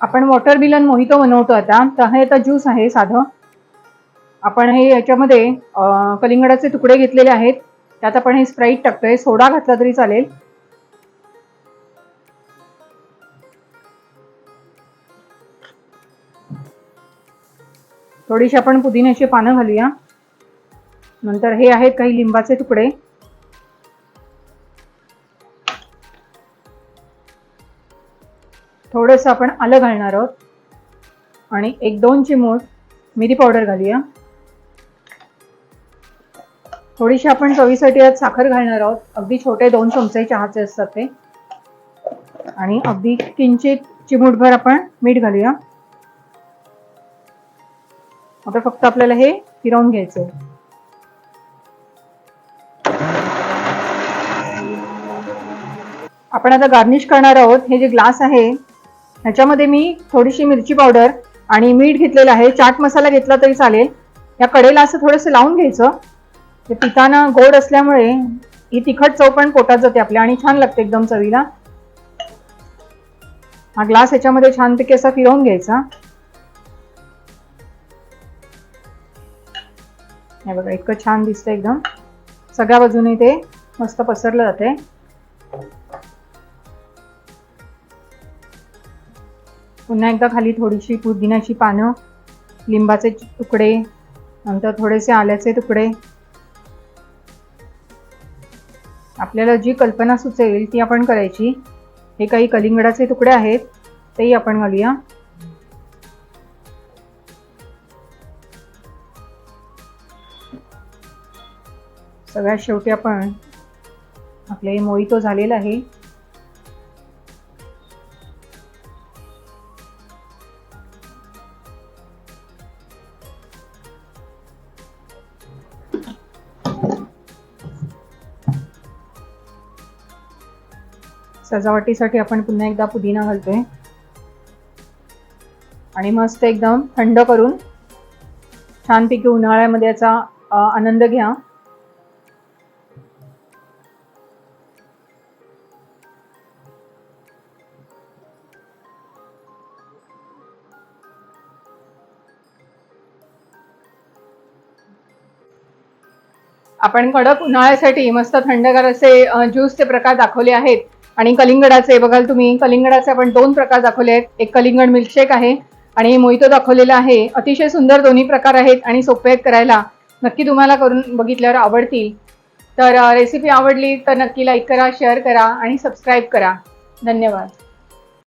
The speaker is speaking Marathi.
आपण वॉटरमेलन मोहितो बनवतो आता. तर हे आता ज्यूस आहे साधं. आपण हे याच्यामध्ये कलिंगडाचे तुकडे घेतलेले आहेत. त्यात आपण हे स्प्राईट टाकतोय. सोडा घातला तरी चालेल. थोडीशी आपण पुदिन्याची पानं घालूया. नंतर हे आहेत काही लिंबाचे तुकडे. थोडंसं आपण आलं घालणार आहोत आणि 1-2 चिमूट मिरी पावडर घालूया. थोडीशी आपण चवीसाठी यात साखर घालणार आहोत. अगदी छोटे 2 चमचे चहाचे असतात ते. आणि अगदी किंचित चिमूटभर आपण मीठ घालूया. आता फक्त आपल्याला हे फिरवून घ्यायचं. आपण आता गार्निश करणार आहोत. हे जे ग्लास आहे ह्याच्यामध्ये मी थोडीशी मिरची पावडर आणि मीठ घेतलेलं आहे. चाट मसाला घेतला तरी चालेल. या कडेला असं थोडंसं लावून घ्यायचं. ते पिताना गोड असल्यामुळे ही तिखट चव पण पोटात जाते आपल्या आणि छान लागते एकदम चवीला. हा ग्लास ह्याच्यामध्ये छानपैकी असा फिरवून घ्यायचा. हे बघा इतकं छान दिसतं एकदम. सगळ्या बाजूने ते मस्त पसरलं जाते. पुन्हा एकदा खाली थोडीशी पुदिन्याची पानं, लिंबाचे तुकडे, नंतर थोडेसे आल्याचे तुकडे. आपल्याला जी कल्पना सुचेल ती आपण करायची. हे काही कलिंगडाचे तुकडे आहेत तेही आपण घालूया. सगळ्यात शेवटी आपण आपले मोहितो झालेलं आहे. सजावटीसाठी आपण पुन्हा एकदा पुदिना घालतोय आणि मस्त एकदम थंड करून छानपैकी उन्हाळ्यामध्ये याचा आनंद घ्या. आपण कडक उन्हाळ्यासाठी मस्त थंडगार असे ज्यूसचे प्रकार दाखवले आहेत. आणि कलिंगडाचे बघाल तुम्ही, कलिंगडाचे आपण 2 प्रकार दाखवले आहेत. एक कलिंगड मिल्कशेक आहे आणि मोहितो दाखवलेला आहे. अतिशय सुंदर दोन्ही प्रकार आहेत आणि सोपे आहेत करायला. नक्की तुम्हाला करून बघितल्यावर आवडतील. तर रेसिपी आवडली तर नक्की लाईक करा, शेअर करा आणि सबस्क्राईब करा. धन्यवाद.